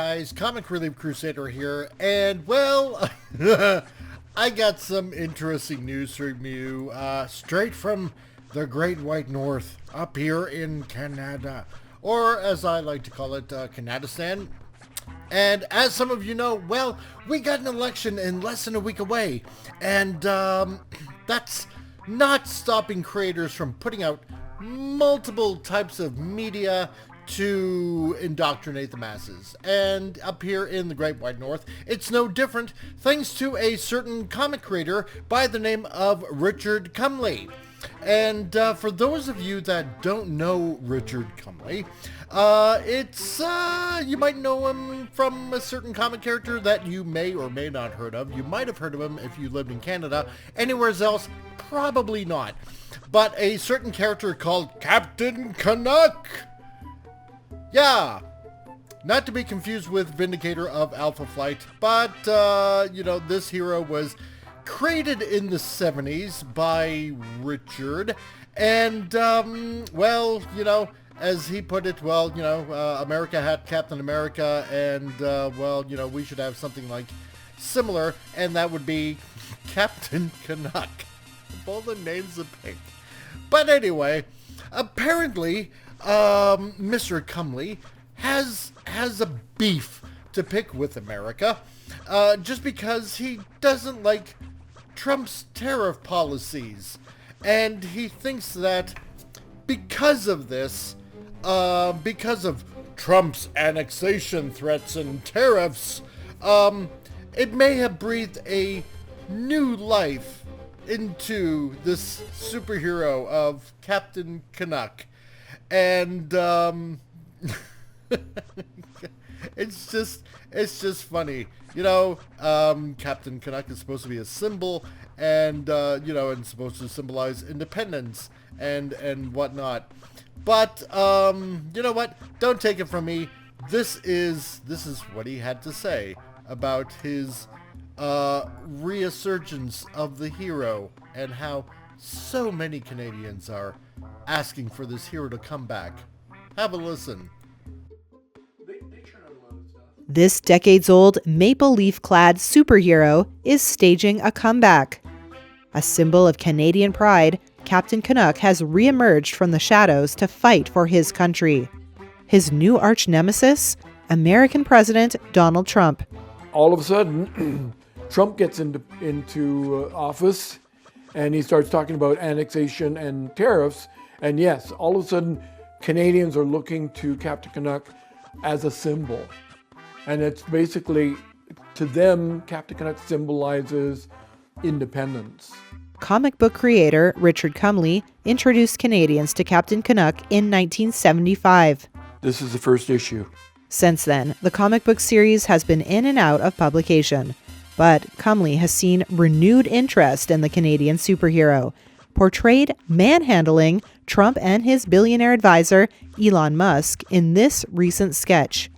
guys, Comic Relief Crusader here, and well, I got some interesting news from you, straight from the Great White North, up here in Canada, or as I like to call it, Canadistan. And as some of you know, well, we got an election in less than a week away, and that's not stopping creators from putting out multiple types of media to indoctrinate the masses. And up here in the Great White North, it's no different, thanks to a certain comic creator by the name of Richard Cumley. And for those of you that don't know Richard Cumley, you might know him from a certain comic character that you may or may not heard of. You might have heard of him if you lived in Canada. Anywhere else, probably not. But a certain character called Captain Canuck. Yeah, not to be confused with Vindicator of Alpha Flight, but, this hero was created in the 70s by Richard, and, as he put it, America had Captain America, and, we should have something like similar, and that would be Captain Canuck. Of all the names of pick. But anyway, apparently, Mr. Cumley has a beef to pick with America, just because he doesn't like Trump's tariff policies, and he thinks that because of this, because of Trump's annexation threats and tariffs, it may have breathed a new life into this superhero of Captain Canuck. And it's just funny, Captain Canuck is supposed to be a symbol, and and supposed to symbolize independence and whatnot. But you know what? Don't take it from me. This is what he had to say about his resurgence of the hero, and how so many Canadians are asking for this hero to come back. Have a listen. This decades-old maple leaf-clad superhero is staging a comeback. A symbol of Canadian pride, Captain Canuck has re-emerged from the shadows to fight for his country. His new arch-nemesis, American President Donald Trump. All of a sudden, Trump gets into office, and he starts talking about annexation and tariffs. And yes, all of a sudden, Canadians are looking to Captain Canuck as a symbol. And it's basically, to them, Captain Canuck symbolizes independence. Comic book creator Richard Cumley introduced Canadians to Captain Canuck in 1975. This is the first issue. Since then, the comic book series has been in and out of publication. But Cumley has seen renewed interest in the Canadian superhero, portrayed manhandling Trump and his billionaire advisor, Elon Musk, in this recent sketch.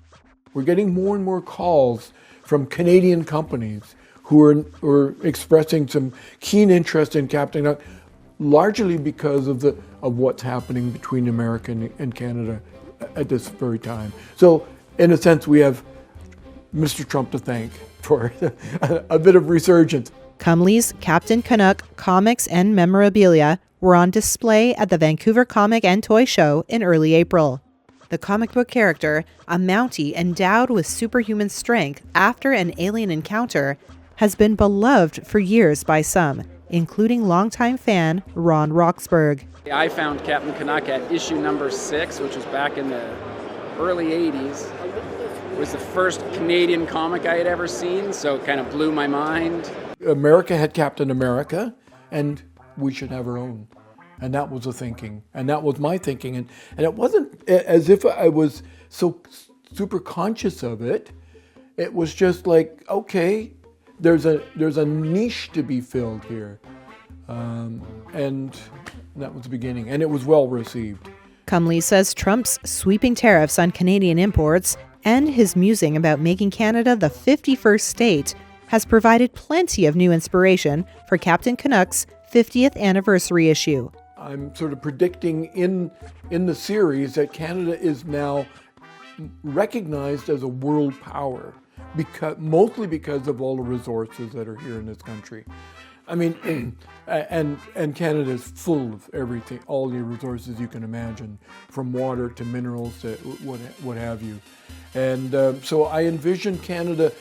We're getting more and more calls from Canadian companies who are expressing some keen interest in Captain Canuck, largely because of what's happening between America and Canada at this very time. So, in a sense, we have Mr. Trump to thank for a bit of resurgence. Cumley's Captain Canuck comics and memorabilia were on display at the Vancouver Comic and Toy Show in early April. The comic book character, a Mountie endowed with superhuman strength after an alien encounter, has been beloved for years by some, including longtime fan Ron Roxburgh. I found Captain Canuck at issue number 6, which was back in the early 80s. It was the first Canadian comic I had ever seen, so it kind of blew my mind. America had Captain America, and we should have our own. And that was the thinking, and that was my thinking. And it wasn't as if I was so super conscious of it. It was just like, okay, there's a niche to be filled here. And that was the beginning, and it was well received. Cumley says Trump's sweeping tariffs on Canadian imports and his musing about making Canada the 51st state has provided plenty of new inspiration for Captain Canuck's 50th anniversary issue. I'm sort of predicting in the series that Canada is now recognized as a world power, mostly because of all the resources that are here in this country. I mean, and Canada is full of everything, all the resources you can imagine, from water to minerals to what have you. And so I envision Canada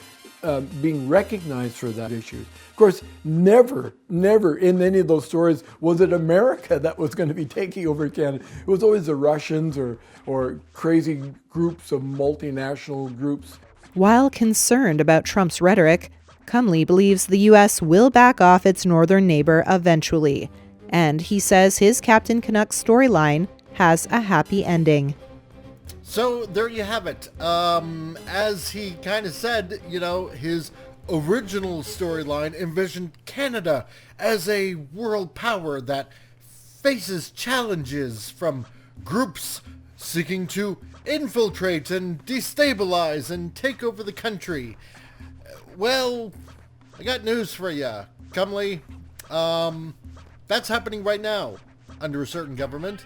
being recognized for that issue. Of course, never in any of those stories was it America that was going to be taking over Canada. It was always the Russians or crazy groups of multinational groups. While concerned about Trump's rhetoric, Cumley believes the U.S. will back off its northern neighbor eventually, and he says his Captain Canuck storyline has a happy ending. So there you have it. As he kind of said, his original storyline envisioned Canada as a world power that faces challenges from groups seeking to infiltrate and destabilize and take over the country. Well, I got news for you, Cumley. That's happening right now under a certain government,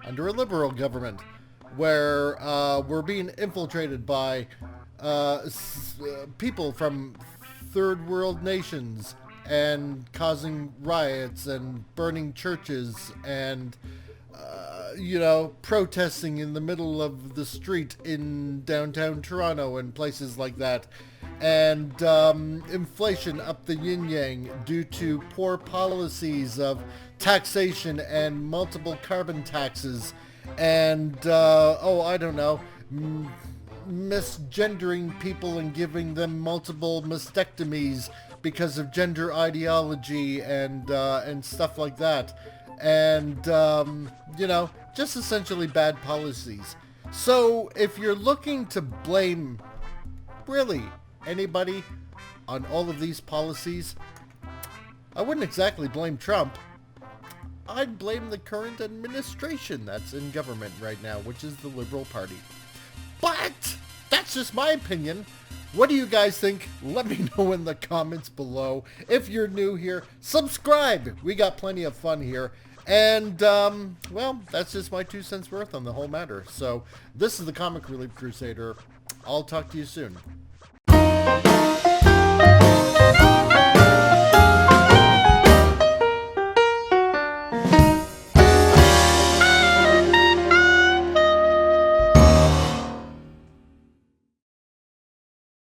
under a liberal government, where we're being infiltrated by people from third world nations and causing riots and burning churches and protesting in the middle of the street in downtown Toronto and places like that. And inflation up the yin-yang due to poor policies of taxation and multiple carbon taxes and, misgendering people and giving them multiple mastectomies because of gender ideology and stuff like that. And, just essentially bad policies. So if you're looking to blame, really, anybody on all of these policies, I wouldn't exactly blame Trump. I'd blame the current administration that's in government right now, which is the Liberal Party. But that's just my opinion. What do you guys think? Let me know in the comments below. If you're new here, subscribe. We got plenty of fun here. And, that's just my 2 cents worth on the whole matter. So this is the Comic Relief Crusader. I'll talk to you soon.